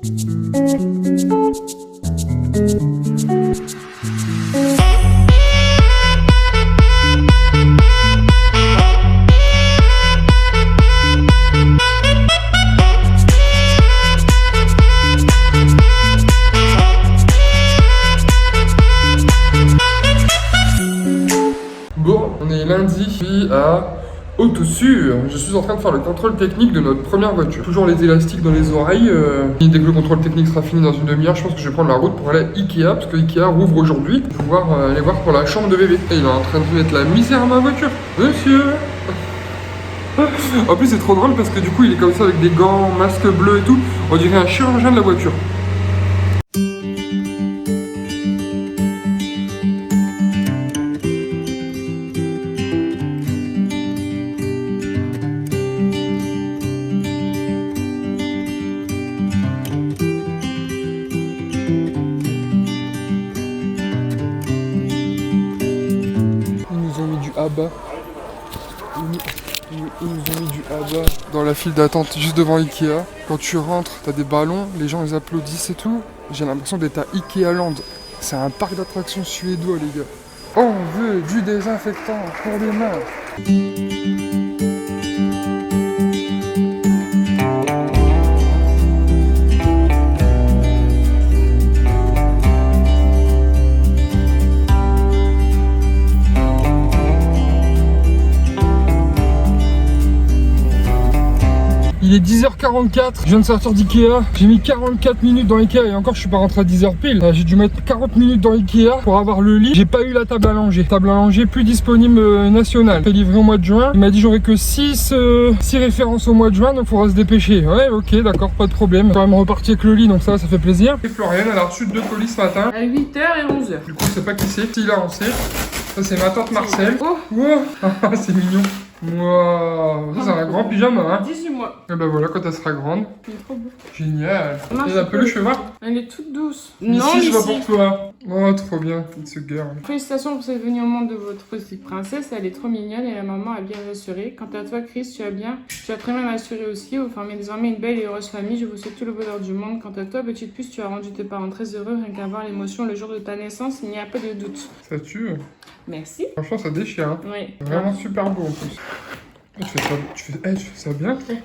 Bon, on est lundi, puis à Autosur. Je suis en train de faire le contrôle technique de notre première voiture. Toujours les élastiques dans les oreilles. Dès que le contrôle technique sera fini dans une demi-heure, je pense que je vais prendre la route pour aller à Ikea, parce que Ikea rouvre aujourd'hui. Je vais pouvoir aller voir pour la chambre de bébé. Et il est en train de mettre la misère à ma voiture. Monsieur. En plus c'est trop drôle parce que du coup il est comme ça avec des gants, masque bleu et tout. On dirait un chirurgien de la voiture. Bas. Ils nous ont mis du ABBA dans la file d'attente juste devant Ikea. Quand tu rentres, t'as des ballons, les gens ils applaudissent et tout. J'ai l'impression d'être à Ikea Land. C'est un parc d'attractions suédois les gars. On veut du désinfectant pour les mains. Il est 10h44, je viens de sortir d'Ikea. J'ai mis 44 minutes dans Ikea et encore je suis pas rentré à 10h pile. J'ai dû mettre 40 minutes dans Ikea pour avoir le lit. J'ai pas eu la table à langer. Table à langer plus disponible nationale. C'est livré au mois de juin. Il m'a dit j'aurai que 6 références au mois de juin, donc il faudra se dépêcher. Ouais, ok, d'accord, pas de problème. Quand même reparti avec le lit, donc ça fait plaisir. Et Floriane, elle a reçu 2 colis ce matin. À 8h et 11h. Du coup, je sais pas qui c'est. Si là, on sait. Ça, c'est ma tante Marcel. Oh, wow. C'est mignon. Wow, ça c'est un grand pyjama hein. 18 mois. Et ben voilà quand elle sera grande. Il est trop beau. Génial. Et la peluche, je vais voir. Elle est toute douce. Ici, je vois pour toi. Oh, trop bien, it's a girl. Félicitations pour cette venue au monde de votre petite princesse. Elle est trop mignonne et la maman a bien assuré. Quant à toi, Chris, tu as très bien assuré aussi. Vous formez désormais une belle et heureuse famille. Je vous souhaite tout le bonheur du monde. Quant à toi, petite puce, tu as rendu tes parents très heureux. Rien qu'à voir l'émotion le jour de ta naissance, il n'y a pas de doute. Ça tue. Merci. Franchement, ça déchire. Hein. Oui. Vraiment super beau en plus. Tu fais ça bien, toi.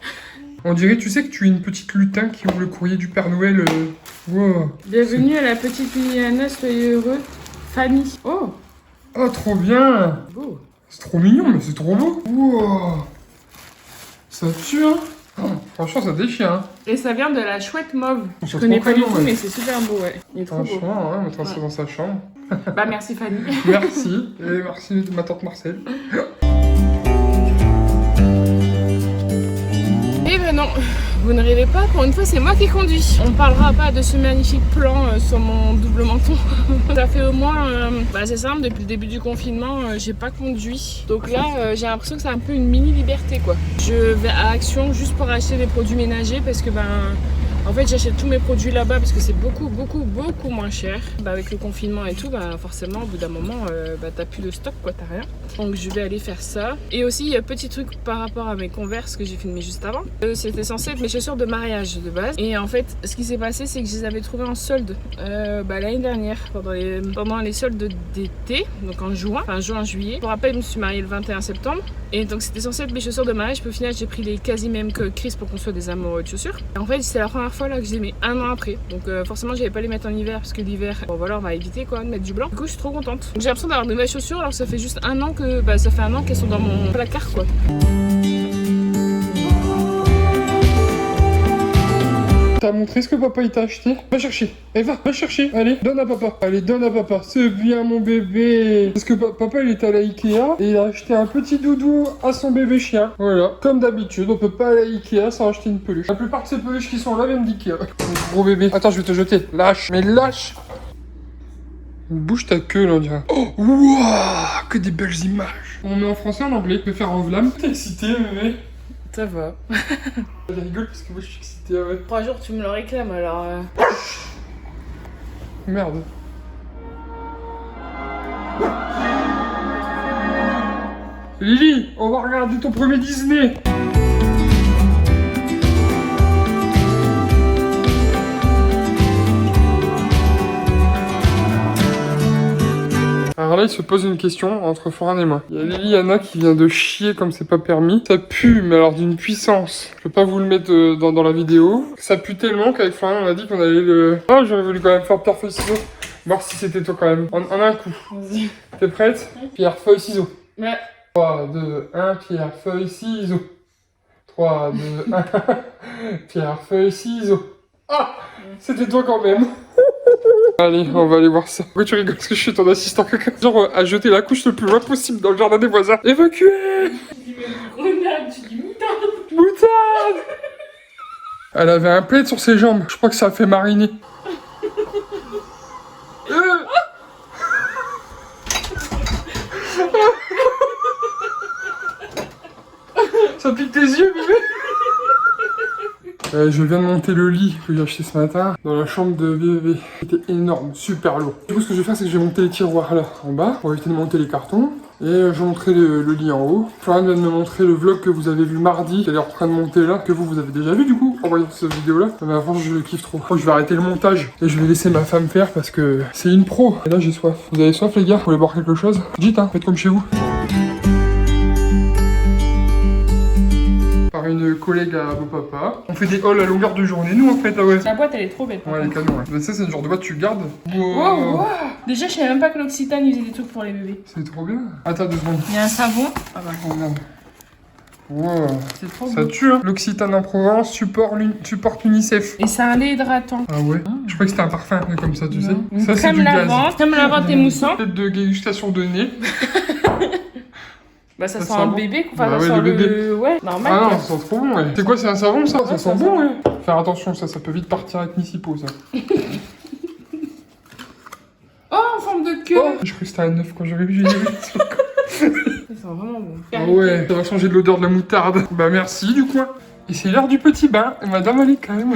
On dirait, tu sais que tu es une petite lutin qui ouvre le courrier du Père Noël. Wow. Bienvenue à la petite Liliana, soyez heureux. Fanny. Oh. Oh, trop bien. Beau. C'est trop mignon, mais c'est trop beau. Wow. Ça tue, hein. Oh, franchement, ça déchire. Hein. Et ça vient de la chouette mauve. Je connais pas du tout, mais c'est super beau, ouais. Il est trop beau. Franchement, on mettra ça dans sa chambre. Bah, merci Fanny. Merci. Et merci de ma tante Marcel. Eh ben non, vous ne rêvez pas, pour une fois c'est moi qui conduis. On parlera pas de ce magnifique plan sur mon double menton. Ça fait au moins, c'est simple, depuis le début du confinement, j'ai pas conduit. Donc là, j'ai l'impression que c'est un peu une mini liberté quoi. Je vais à Action juste pour acheter des produits ménagers parce que en fait j'achète tous mes produits là-bas parce que c'est beaucoup moins cher. Avec le confinement et tout, forcément au bout d'un moment t'as plus de stock quoi, t'as rien. Donc je vais aller faire ça. Et aussi petit truc par rapport à mes Converse que j'ai filmé juste avant. C'était censé être mes chaussures de mariage de base. Et en fait ce qui s'est passé c'est que je les avais trouvées en solde l'année dernière pendant les soldes d'été, donc en juin, juillet. Pour rappel je me suis mariée le 21 septembre. Et donc c'était censé être mes chaussures de mariage. Puis au final j'ai pris les quasi mêmes que Chris pour qu'on soit des amoureux de chaussures. Et en fait c'est la première fois là que je les mets un an après. Donc forcément j'avais pas les mettre en hiver parce que l'hiver, on va éviter quoi de mettre du blanc. Du coup je suis trop contente. Donc j'ai l'impression d'avoir de nouvelles chaussures alors que ça fait juste un an qu'elles sont dans mon placard quoi. T'as montré ce que papa il t'a acheté? Va chercher. Va chercher. Allez, donne à papa. Allez, donne à papa. C'est bien mon bébé. Parce que papa il est allé à Ikea et il a acheté un petit doudou à son bébé chien. Voilà. Comme d'habitude, on peut pas aller à Ikea sans acheter une peluche. La plupart de ces peluches qui sont là viennent d'Ikea. Gros bébé. Attends, je vais te jeter. Lâche. Mais lâche. Bouge ta queue là, on dirait. Oh, wow, que des belles images. On met en français ou en anglais? Je vais faire en vlam. T'es excité, bébé? Ça va. Elle rigole parce que moi je suis excité, ouais. 3 jours tu me le réclames alors. Merde. Lily, on va regarder ton premier Disney. là, il se pose une question entre Florian et moi. Il y a Liliana qui vient de chier comme c'est pas permis. Ça pue, mais alors d'une puissance. Je peux pas vous le mettre dans la vidéo. Ça pue tellement qu'avec Florian, on a dit qu'on allait le... Oh, j'aurais voulu quand même faire pierre, feuille, ciseaux. Voir si c'était toi quand même. En un coup. Vas-y. T'es prête? Pierre, feuille, ciseaux. Ouais. 3, 2, 1, pierre, feuille, ciseaux. 3, 2, 1, pierre, feuille, ciseaux. Ah! C'était toi quand même. Allez, on va aller voir ça. Pourquoi tu rigoles? Parce que je suis ton assistant caca. Genre, à jeter la couche le plus loin possible dans le jardin des voisins. Évacuer! Tu dis même grenade, tu dis moutarde. Moutarde! Elle avait un plaid sur ses jambes. Je crois que ça a fait mariner. Ça pique tes yeux, bébé? Je viens de monter le lit que j'ai acheté ce matin dans la chambre de bébé. C'était énorme, super lourd. Du coup, ce que je vais faire, c'est que je vais monter les tiroirs là en bas pour éviter de monter les cartons. Et je vais montrer le lit en haut. Florian vient de me montrer le vlog que vous avez vu mardi, qu'elle est en train de monter là, que vous avez déjà vu du coup en voyant cette vidéo là. Mais avant, je le kiffe trop. Je crois que je vais arrêter le montage et je vais laisser ma femme faire parce que c'est une pro. Et là, j'ai soif. Vous avez soif, les gars? Vous voulez boire quelque chose? Dites, hein, faites comme chez vous. Par une collègue à vos papas. On fait des hauls à longueur de journée, nous en fait, ah ouais. La boîte, elle est trop belle. Ouais, elle est canon, ouais. Mais ça, c'est le genre de boîte que tu gardes. Wow, wow. Déjà, je savais même pas que l'Occitane, il faisait des trucs pour les bébés. C'est trop bien. Attends 2 secondes. Il y a un savon. Ah bah. Oh merde. Wow. C'est trop Ça beau. tue, hein. L'Occitane en Provence supporte l'UNICEF. Et c'est un lait hydratant. Ah ouais. Je croyais que c'était un parfum, mais comme ça, tu sais. Une Ça, c'est crème du gaz. lavante. Crème lavante émoussant. Peut-être de dégustation de nez. Bah ça Ça sent sent un bon. bébé, enfin Bah ça ouais, sent le bébé. Ouais, normal. Ah non, quoi. ça sent trop bon, ouais. C'est quoi, c'est un savon, ça? Ça Ouais, sent bon, ouais. Faire attention, ça peut vite partir avec Nicipo, ça. Oh, en forme de queue. Oh, je crois que c'était un œuf quand j'aurais vu. Ça sent vraiment bon. Ah ouais, ça va changer de l'odeur de la moutarde. Bah merci du coup. Et c'est l'heure du petit bain. Et madame, elle est quand même.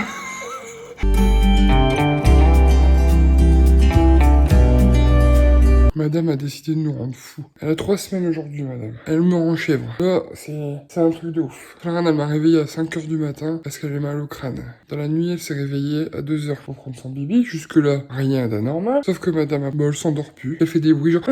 Madame a décidé de nous rendre fous. Elle a 3 semaines aujourd'hui, madame. Elle me rend chèvre. Là, c'est un truc de ouf. Florian, elle m'a réveillé à 5h du matin parce qu'elle avait mal au crâne. Dans la nuit, elle s'est réveillée à 2h pour prendre son bibi. Jusque-là, rien d'anormal. Sauf que madame, elle s'endort plus. Elle fait des bruits genre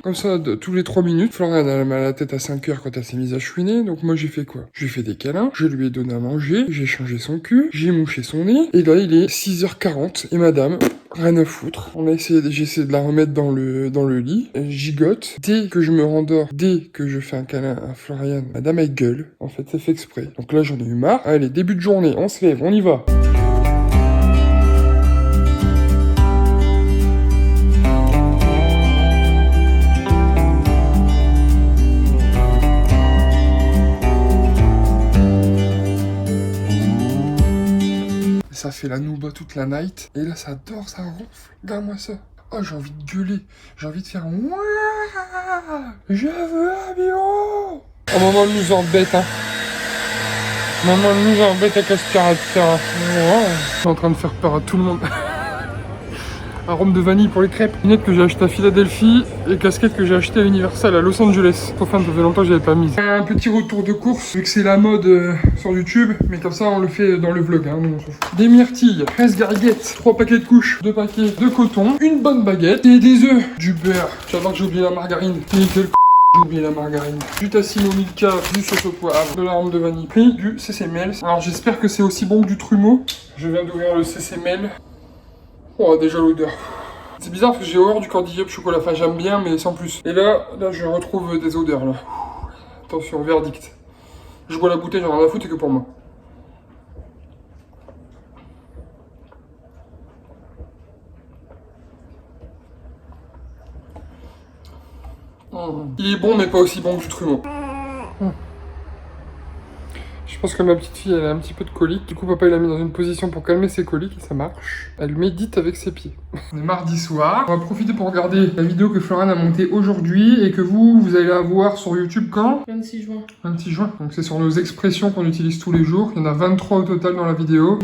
comme ça tous les 3 minutes. Florian, elle a mal à la tête à 5h quand elle s'est mise à chouiner. Donc moi, j'ai fait quoi? Je lui ai fait des câlins. Je lui ai donné à manger. J'ai changé son cul. J'ai mouché son nez. Et là, il est 6h40. Et madame, rien à foutre. J'ai essayé de la remettre dans le lit. Elle gigote. Dès que je me rendors, dès que je fais un câlin à Florian, madame, elle gueule. En fait, c'est fait exprès. Donc là, j'en ai eu marre. Allez, début de journée, on se lève, on y va. Ça fait la nouba toute la night. Et là, ça dort, ça ronfle. Regarde-moi ça. Oh, j'ai envie de gueuler. J'ai envie de faire ouah, je veux un bureau. Oh, maman nous embête, hein. Maman nous embête avec l'aspirateur. Wow. Je suis en train de faire peur à tout le monde. Arôme de vanille pour les crêpes. Lunettes que j'ai acheté à Philadelphie et casquette que j'ai acheté à Universal à Los Angeles. Trop fan, ça fait longtemps que j'avais pas mis. Un petit retour de course, vu que c'est la mode sur YouTube, mais comme ça on le fait dans le vlog, hein, nous on s'en fout. Des myrtilles, 13 gariguettes, 3 paquets de couches, 2 paquets de coton, une bonne baguette et des œufs, du beurre. J'adore que j'ai oublié la margarine. Nickel. J'ai oublié la margarine. Du Tassimo Milka, du sauce au poivre, de l'arôme de vanille. Puis du CCML. Alors j'espère que c'est aussi bon que du Trumeau. Je viens d'ouvrir le CCML. Oh, déjà l'odeur. C'est bizarre parce que j'ai horreur du cordillé au chocolat. Enfin, j'aime bien, mais sans plus. Et là, je retrouve des odeurs, là. Attention, verdict. Je bois la bouteille, j'en ai rien à foutre, c'est que pour moi. Il est bon, mais pas aussi bon que du Trumeau. Je pense que ma petite fille, elle a un petit peu de colique. Du coup, papa, il l'a mis dans une position pour calmer ses coliques et ça marche. Elle médite avec ses pieds. On est mardi soir. On va profiter pour regarder la vidéo que Florian a montée aujourd'hui et que vous allez la voir sur YouTube quand? 26 juin. 26 juin. Donc c'est sur nos expressions qu'on utilise tous les jours. Il y en a 23 au total dans la vidéo.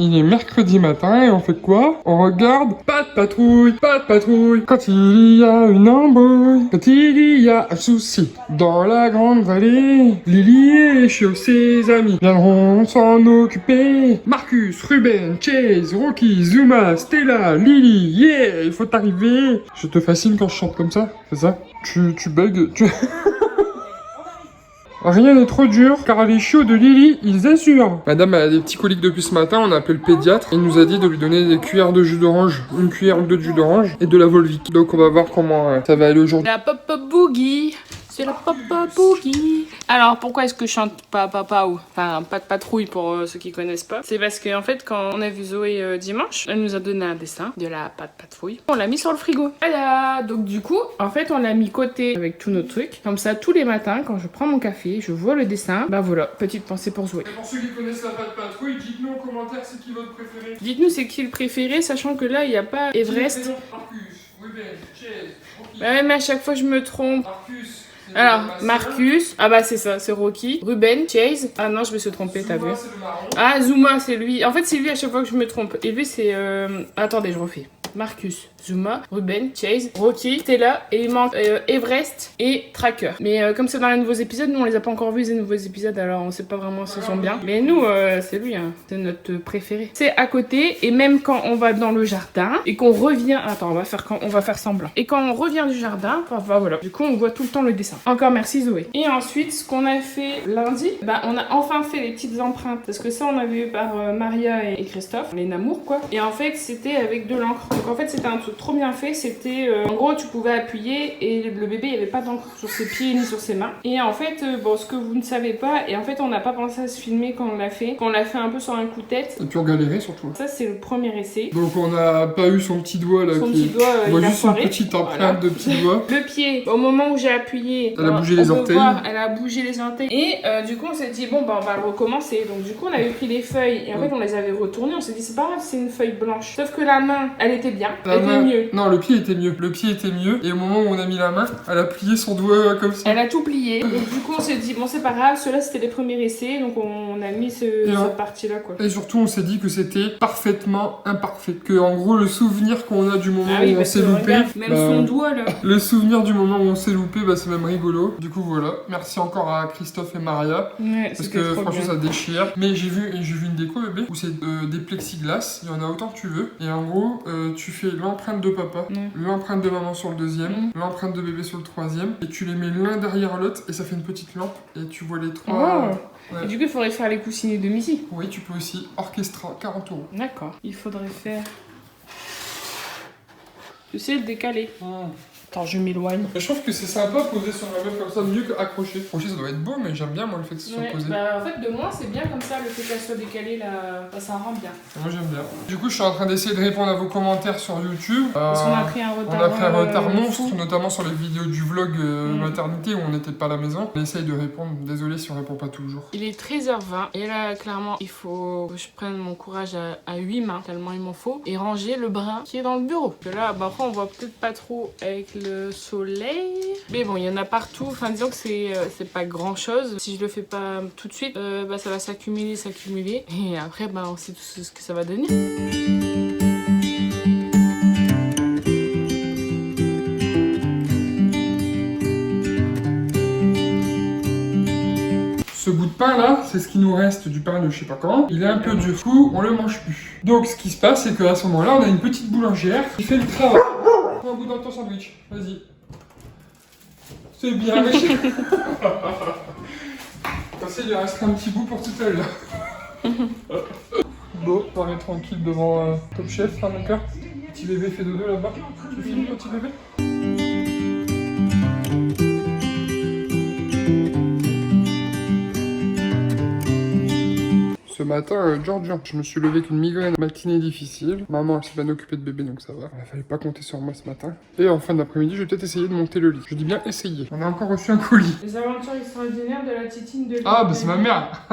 Il est mercredi samedi matin et on fait quoi? On regarde pas de patrouille, pas de patrouille. Quand il y a une embrouille, quand il y a un souci dans la grande vallée, Lily et Chio, ses amis viendront s'en occuper. Marcus, Ruben, Chase, Rocky, Zuma, Stella, Lily, yeah, il faut arriver. Je te fascine quand je chante comme ça, c'est ça? Tu bugs, tu... Rien n'est trop dur, car les chiots de Lily, ils assurent. Madame a des petits coliques depuis ce matin, on a appelé le pédiatre. Il nous a dit de lui donner des cuillères de jus d'orange, une cuillère de jus d'orange et de la Volvic. Donc on va voir comment ça va aller aujourd'hui. La pop-up boogie. C'est la pop-up boogie. Alors, pourquoi est-ce que je chante pas papa ou... Enfin, pas de patrouille pour ceux qui connaissent pas. C'est parce que en fait, quand on a vu Zoé dimanche, elle nous a donné un dessin de la pas de patrouille. On l'a mis sur le frigo. Voilà. Donc du coup, en fait, on l'a mis côté avec tous nos trucs. Comme ça, tous les matins, quand je prends mon café, je vois le dessin. Bah voilà, petite pensée pour Zoé. Et pour ceux qui connaissent la pas de patrouille, dites-nous en commentaire c'est qui votre préféré. Dites-nous c'est qui le préféré, sachant que là, il n'y a pas Everest. Marcus, Ruben, Chase, Rocky. Bah ouais, mais à chaque fois, je me trompe. Marcus. Alors, Marcus, ah bah c'est ça, c'est Rocky, Ruben, Chase, ah non je me suis trompée, t'as vu. Ah Zuma c'est lui, en fait c'est lui à chaque fois que je me trompe, et lui c'est, attendez je refais. Marcus, Zuma, Ruben, Chase, Rocky, Stella, et il manque Everest et Tracker. Mais comme c'est dans les nouveaux épisodes, nous on les a pas encore vus les nouveaux épisodes, alors on sait pas vraiment s'ils sont bien. Mais nous, c'est lui, hein. C'est notre préféré. C'est à côté, et même quand on va dans le jardin, et qu'on revient... Attends, on va faire semblant. Et quand on revient du jardin, enfin voilà, du coup on voit tout le temps le dessin. Encore merci Zoé. Et ensuite, ce qu'on a fait lundi, bah on a enfin fait les petites empreintes. Parce que ça on avait eu par Maria et Christophe, les Namour quoi. Et en fait c'était avec de l'encre. Donc en fait c'était un truc trop bien fait, c'était en gros tu pouvais appuyer et le bébé il n'y avait pas d'encre sur ses pieds ni sur ses mains. Et en fait bon ce que vous ne savez pas, et en fait on n'a pas pensé à se filmer quand on l'a fait, qu'on l'a fait un peu sur un coup de tête. Et puis on galérait surtout. Ça c'est le premier essai. Donc on n'a pas eu son petit doigt là, son petit doigt, on voit il a juste une foiré. petite empreinte Voilà. de petit doigt. Le pied, au moment où j'ai appuyé, Elle a bougé les on peut orteils. voir, elle a bougé les orteils. Et du coup on s'est dit bon bah on va le recommencer. Donc du coup on avait pris les feuilles et en fait on les avait retournées, on s'est dit c'est pas grave c'est une feuille blanche. Sauf que la main elle était bien, elle était mieux. Non, le pied était mieux. Le pied était mieux. Et au moment où on a mis la main, elle a plié son doigt comme ça. Elle a tout plié. Donc du coup on s'est dit bon c'est pas grave, ceux-là c'était les premiers essais, donc on a mis cette partie-là quoi. Et surtout on s'est dit que c'était parfaitement imparfait. Que en gros le souvenir qu'on a du moment où on s'est loupé. Regarde, même son doigt là. Le souvenir du moment où on s'est loupé, bah c'est même rigolo. Du coup voilà. Merci encore à Christophe et Maria. Ouais, parce que franchement ça déchire. Mais j'ai vu une déco bébé où c'est des plexiglas. Il y en a autant que tu veux. Et en gros tu fais l'empreinte de papa, l'empreinte de maman sur le deuxième, l'empreinte de bébé sur le troisième. Et tu les mets l'un derrière l'autre et ça fait une petite lampe. Et tu vois les trois. Ouais. Et du coup il faudrait faire les coussinets de Missy. Oui tu peux aussi. Orchestra 40 €. D'accord. Il faudrait faire... Tu sais le décaler. Attends, je m'éloigne. Je trouve que c'est sympa poser sur la meuf comme ça, mieux qu'accrocher. Accrocher ça doit être beau, mais j'aime bien moi le fait que ce soit posé. Bah en fait de moi c'est bien comme ça, le fait qu'elle soit décalée là, ça rend bien. Moi j'aime bien. Du coup je suis en train d'essayer de répondre à vos commentaires sur YouTube. Parce qu'on a pris un retard. On a pris un retard monstre, fou. notamment sur les vidéos du vlog maternité où on n'était pas à la maison. On essaye de répondre, désolé si on répond pas toujours. Il est 13h20 et là clairement il faut que je prenne mon courage à 8 mains, tellement il m'en faut, et ranger le brin qui est dans le bureau. Parce que là bah, après on voit peut-être pas trop avec le soleil. Mais bon, il y en a partout. Enfin, disons que c'est pas grand chose. Si je le fais pas tout de suite, bah, ça va s'accumuler. Et après, bah, on sait tout ce que ça va donner. Ce bout de pain là, c'est ce qui nous reste du pain de je sais pas quand. Il est un peu dur, du coup, on le mange plus. Donc ce qui se passe, c'est qu'à ce moment-là, on a une petite boulangère qui fait le travail. Prends un bout dans ton sandwich, vas-y. C'est bien riche. Il lui reste un petit bout pour tout à l'heure. Bon, soirée tranquille devant Top Chef, hein, mon cœur. Petit bébé fait dodo là-bas. Tu finis, petit bébé? Ce matin, Georgia, je me suis levé avec une migraine, matinée difficile. Maman, elle s'est bien occupée de bébé, donc ça va. Il fallait pas compter sur moi ce matin. Et en fin d'après-midi, je vais peut-être essayer de monter le lit. Je dis bien essayer. On a encore reçu un colis. Les aventures extraordinaires de la titine de... Ah, bah c'est ma mère.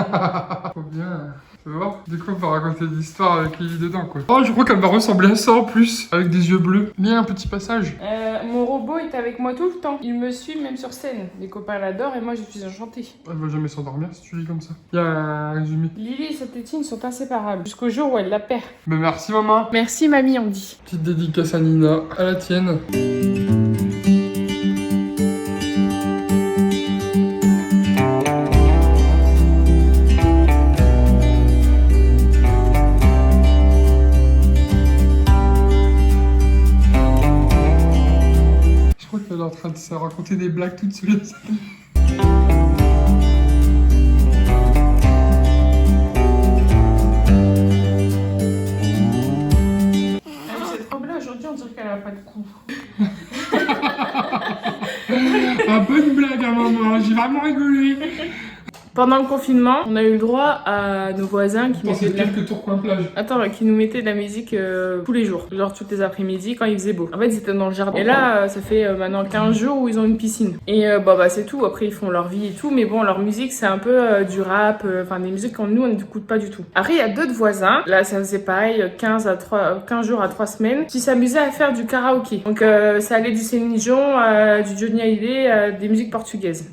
Trop bien. Tu vois? Du coup, on va raconter l'histoire avec Lily dedans, quoi. Oh, je crois qu'elle va ressembler à ça en plus, avec des yeux bleus. Il y a un petit passage. Mon robot est avec moi tout le temps. Il me suit même sur scène. Les copains l'adorent et moi je suis enchantée. Elle va jamais s'endormir si tu lis comme ça. Il y a un résumé. Lily et sa tétine sont inséparables jusqu'au jour où elle la perd. Ben merci, maman. Merci mamie, on dit. Petite dédicace à Nina, à la tienne. Je crois qu'elle est en train de se raconter des blagues toutes seules. C'est trop bien aujourd'hui, on dirait qu'elle a pas de cou. Ah, bonne blague, hein, maman. J'ai vraiment rigolé. Pendant le confinement, on a eu le droit à nos voisins qui mettaient C'est quelques tours coin plage. qui nous mettaient de la musique tous les jours, genre toutes les après-midi quand il faisait beau. En fait, ils étaient dans le jardin. Et là, ça fait maintenant 15 jours où ils ont une piscine. Et bah c'est tout. Après, ils font leur vie et tout. Mais bon, leur musique, c'est un peu du rap, enfin des musiques que nous, on n'écoute pas du tout. Après, il y a d'autres voisins. Là, ça faisait pareil, 15 jours à 3 semaines, qui s'amusaient à faire du karaoké. Donc, ça allait du Céline Dion, du Johnny Hallyday, des musiques portugaises.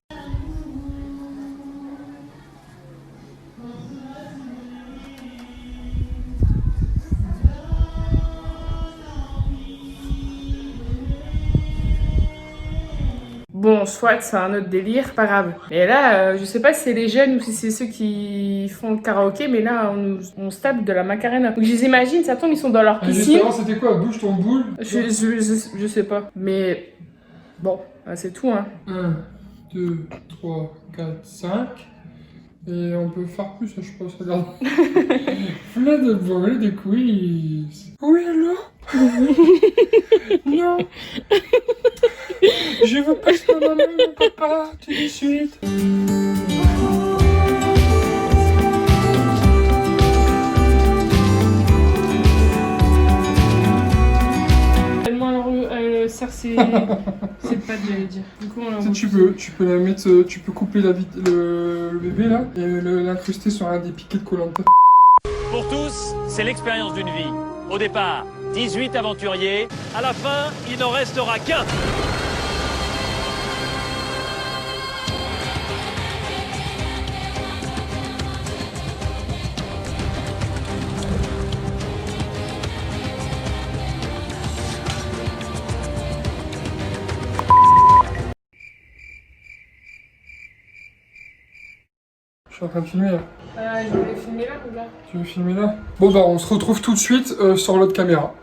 Bon, soit c'est un autre délire, pas grave. Et là, je sais pas si c'est les jeunes ou si c'est ceux qui font le karaoké, mais là, on se tape de la Macarena. Donc je les imagine, ça tombe, ils sont dans leur piscine. Juste avant, c'était quoi? Bouge ton boule? Je sais pas. Mais bon, c'est tout, hein. 1, 2, 3, 4, 5. Et on peut faire plus, je pense, regarde. Plein de vols, des quiz. Oui, allô? Non. Je veux pas que maman et mon papa, tout de suite. Tellement elle serre ses pattes, j'allais dire. Du coup, on Tu peux la mettre, tu peux couper le bébé là et l'incruster sur un des piquets de Koh-Lanta. Pour tous, c'est l'expérience d'une vie. Au départ, 18 aventuriers. À la fin, il n'en restera qu'un. Je suis en train de filmer là. je voulais filmer là ou là? Tu veux filmer là? Bon bah on se retrouve tout de suite sur l'autre caméra.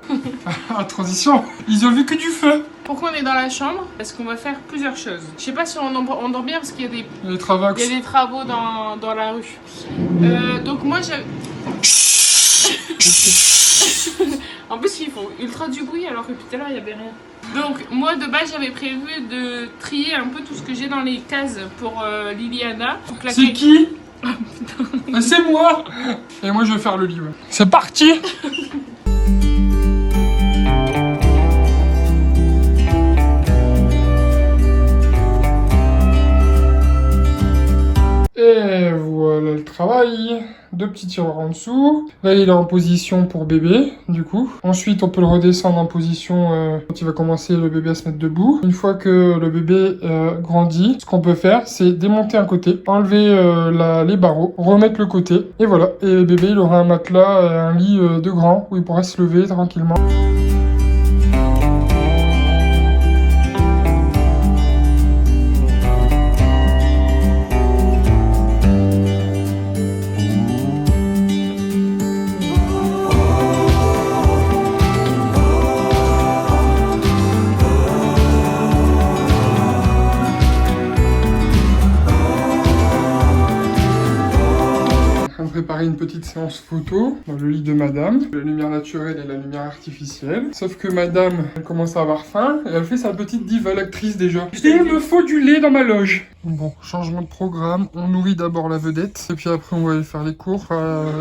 Ah, transition. Ils ont vu que du feu. Pourquoi on est dans la chambre? Parce qu'on va faire plusieurs choses. Je sais pas si on dort bien parce qu'il y a des... Les travaux. Il y a des travaux dans la rue. Donc moi j'avais... En plus ils font ultra du bruit alors que tout à l'heure il y avait rien. Donc moi de base j'avais prévu de trier un peu tout ce que j'ai dans les cases pour Liliana. C'est qui? C'est moi. Et moi je vais faire le lit. Ouais. C'est parti. Et voilà le travail. 2 petits tiroirs en dessous. Là, il est en position pour bébé, du coup. Ensuite, on peut le redescendre en position quand il va commencer le bébé à se mettre debout. Une fois que le bébé grandit, ce qu'on peut faire, c'est démonter un côté, enlever les barreaux, remettre le côté. Et voilà. Et le bébé, il aura un matelas et un lit de grand où il pourra se lever tranquillement. Préparer une petite séance photo dans le lit de madame. La lumière naturelle et la lumière artificielle. Sauf que madame, elle commence à avoir faim et elle fait sa petite diva l'actrice déjà. Il me faut du lait dans ma loge. Bon, changement de programme. On nourrit d'abord la vedette et puis après on va aller faire les cours,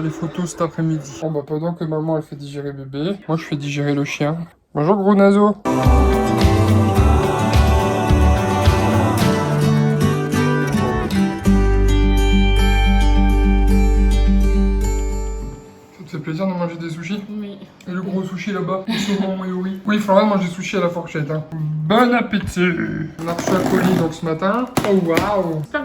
les photos cet après-midi. Bon bah pendant que maman elle fait digérer bébé, moi je fais digérer le chien. Bonjour gros nazo. plaisir de manger des sushis. Oui. Et le gros sushi là-bas, le saumon et oui. Oui, il faudra manger sushi à la fourchette. Hein. Bon appétit. On a reçu un colis donc ce matin. Oh waouh. J'espère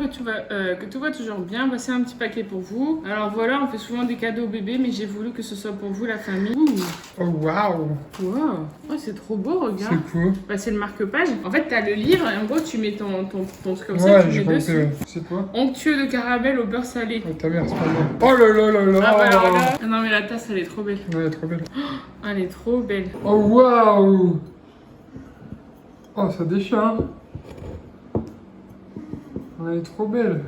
que tout va toujours bien. Voici un petit paquet pour vous. Alors voilà, on fait souvent des cadeaux au bébé, mais j'ai voulu que ce soit pour vous, la famille. Oh waouh. Wow. Oh, c'est trop beau, regarde. C'est cool. Bah, c'est le marque-page. En fait, t'as le livre et en gros, tu mets ton truc comme ça, Ouais, tu j'ai mets compris. dessus. Ouais. C'est quoi? Onctueux de caramel au beurre salé. Oh ta mère, c'est pas bon. Oh là là là là. Ah bah alors là. Ah non mais la tasse elle est trop belle. Ouais, elle est trop belle. Elle est trop belle. Oh waouh. Oh ça déchire hein. Elle est trop belle.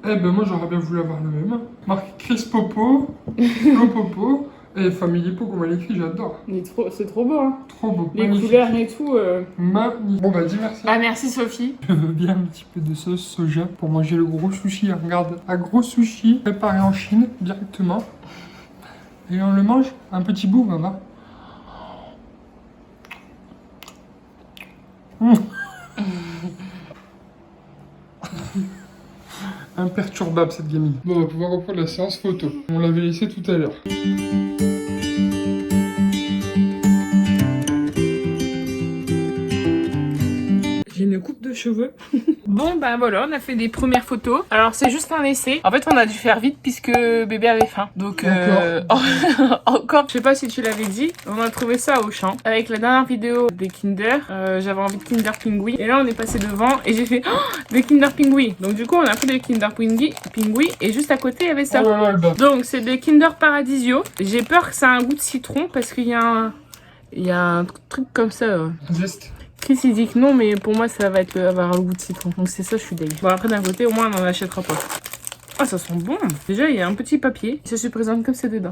Eh ben moi j'aurais bien voulu avoir le même. Marque Chris Popo, Flo Popo et Family Po comme elle écrit, j'adore. C'est trop beau hein. Trop beau. Les magnifique. couleurs et tout. Magnifique. Bon bah dis merci. Ah merci Sophie. Je veux bien un petit peu de sauce soja pour manger le gros sushi. Regarde, un gros sushi préparé en Chine directement. Et on le mange un petit bout, maman. Imperturbable cette gamine. Bon, on va pouvoir reprendre la séance photo. On l'avait laissé tout à l'heure. J'ai une coupe de cheveux. Bon bah voilà, on a fait des premières photos. Alors c'est juste un essai. En fait on a dû faire vite puisque bébé avait faim. Donc encore, je sais pas si tu l'avais dit, on a trouvé ça au champ. Avec la dernière vidéo des Kinder, j'avais envie de Kinder Pingui. Et là on est passé devant et j'ai fait des Kinder Pingui. Donc du coup on a pris des Kinder Pingui et juste à côté il y avait ça. Oh là là, le bas. Donc c'est des Kinder Paradisio. J'ai peur que ça ait un goût de citron parce qu'il y a un truc comme ça. Zeste. Chris il dit que non, mais pour moi ça va avoir le goût de citron. Donc c'est ça, je suis dégueu. Bon après d'un côté au moins on n'en achètera pas. Ah ça sent bon. Déjà il y a un petit papier. Ça se présente comme c'est dedans.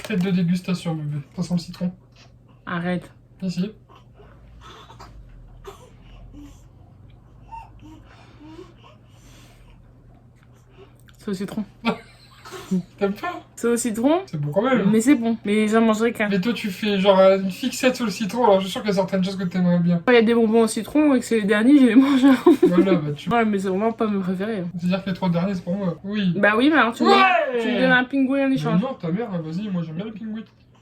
Tête de dégustation bébé. Ça sent le citron. Arrête. Ici. C'est au citron. T'aimes pas? C'est au citron. C'est bon quand même. Mais c'est bon. Mais j'en mangerai qu'un. Mais toi tu fais genre une fixette sur le citron, alors je suis sûr qu'il y a certaines choses que t'aimerais bien. Il y a des bonbons au citron et que c'est les derniers, je les mange. Voilà, bah tu... Ouais mais c'est vraiment pas mes préférés. C'est-à-dire que les 3 derniers c'est pour moi. Oui. Bah oui mais alors tu me donnes un pingouin en échange. Non, ta mère, vas-y, moi j'aime bien les pingouins.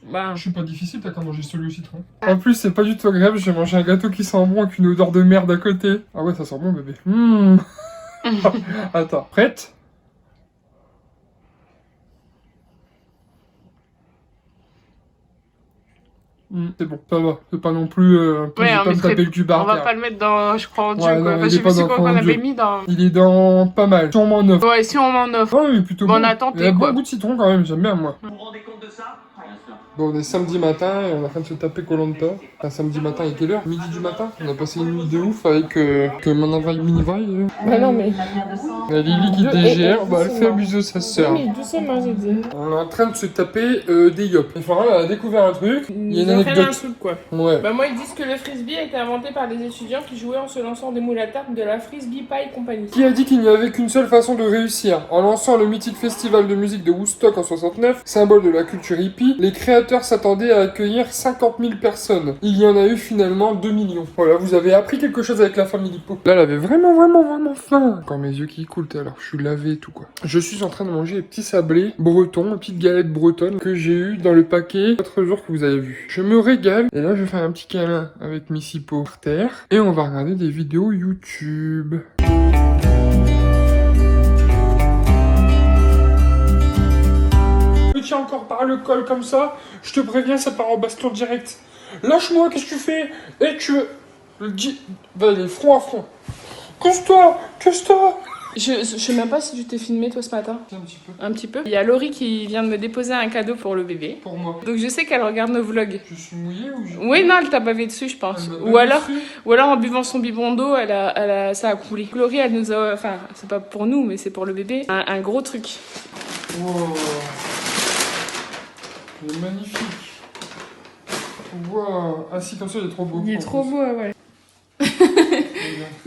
Bah. Je suis pas difficile, t'as qu'à manger celui au citron. En plus, c'est pas du tout agréable, j'ai mangé un gâteau qui sent bon avec une odeur de merde à côté. Ah ouais, ça sent bon, bébé. Attends, prête? C'est bon, ça va. C'est pas non plus. Ouais, je vais pas me taper le cul on par va terre. pas le mettre dans, je crois, en Dieu, Ouais, quoi. non, Parce il est que pas je sais dans quoi en qu'on avait Dieu. mis dans... Il est dans pas mal. Sûrement en neuf. Ouais, si on m'en offre. Ah oui, plutôt Bon, bon. on a tenté, Il a quoi. bon goût de citron quand même, j'aime bien moi. Vous vous rendez compte de ça? Bon, on est samedi matin et on est en train de se taper Koh-Lanta. Enfin, samedi matin, il est quelle heure? Midi du matin. On a passé une nuit de ouf avec que mon envie mini-vaille. Bah non, mais... La Lily qui dégère, bah elle fait abuser de sa sœur. Oui, doucement, j'ai dit. On est en train de se taper des yop. Et Florian elle a découvert un truc. Il y a une Ils ont fait un anecdote. truc, quoi. Ouais. Bah moi, ils disent que le frisbee a été inventé par des étudiants qui jouaient en se lançant des moules à tarte de la Frisbee Pie Company. Qui a dit qu'il n'y avait qu'une seule façon de réussir? En lançant le mythique festival de musique de Woodstock en 69, symbole de la culture hippie, les créateurs s'attendaient à accueillir 50 000 personnes. Il y en a eu finalement 2 millions. Voilà, vous avez appris quelque chose avec la famille Po. Là, elle avait vraiment faim. Encore mes yeux qui coulent, alors je suis lavé et tout quoi. Je suis en train de manger les petits sablés bretons, les petites galettes bretonnes que j'ai eu dans le paquet 4 jours que vous avez vu. Je me régale. Et là, je vais faire un petit câlin avec Missy Po par terre. Et on va regarder des vidéos YouTube. Tiens encore par le col comme ça, je te préviens, ça part en baston direct. Lâche-moi, qu'est-ce que tu fais? Et tu va aller front à front. Casse-toi. Je sais même pas si tu t'es filmé toi ce matin. Un petit peu. Un petit peu. Il y a Laurie qui vient de me déposer un cadeau pour le bébé. Pour moi. Donc je sais qu'elle regarde nos vlogs. Je suis mouillé ou je... Oui, non, elle t'a bavé dessus, je pense. Elle m'a Ou bavé alors, dessus. en buvant son biberon d'eau, ça a coulé. Laurie, elle nous a, enfin, c'est pas pour nous, mais c'est pour le bébé, un gros truc. Wow. Il est magnifique. Wow. Ah si, comme ça, il est trop beau. Il est en trop plus. beau, ouais.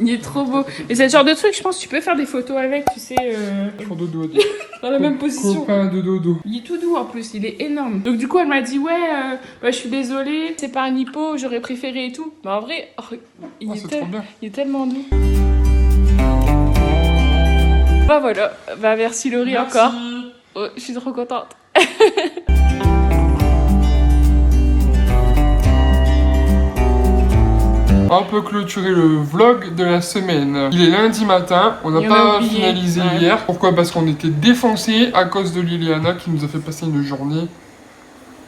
Il est trop beau. Et c'est le genre de truc, je pense, tu peux faire des photos avec, tu sais, Pour dodo. dans la même position. Copain de dodo. Il est tout doux en plus, il est énorme. Donc du coup, elle m'a dit, ouais, je suis désolée, c'est pas un hippo, j'aurais préféré et tout. Mais en vrai, il Ah, c'est trop bien. est tellement doux. Bah voilà, bah merci Laurie Merci. encore. Oh, je suis trop contente. On peut clôturer le vlog de la semaine. Il est lundi matin, on n'a Et on pas a oublié. finalisé Ouais. hier. Pourquoi? Parce qu'on était défoncés à cause de Liliana qui nous a fait passer une journée.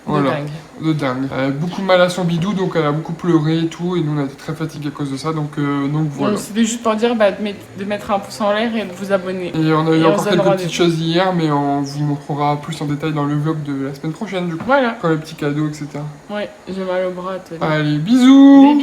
Voilà, dingue. de dingue. Elle a beaucoup mal à son bidou, donc elle a beaucoup pleuré et tout. Et nous, on a été très fatigués à cause de ça, donc voilà. Donc, c'était juste pour dire de mettre un pouce en l'air et de vous abonner. Et on a eu Et on encore se donne quelques petites rendez-vous. choses hier, mais on vous montrera plus en détail dans le vlog de la semaine prochaine, du coup. Voilà. Quand les petits cadeaux, etc. Ouais, j'ai mal au bras. Allez, bisous!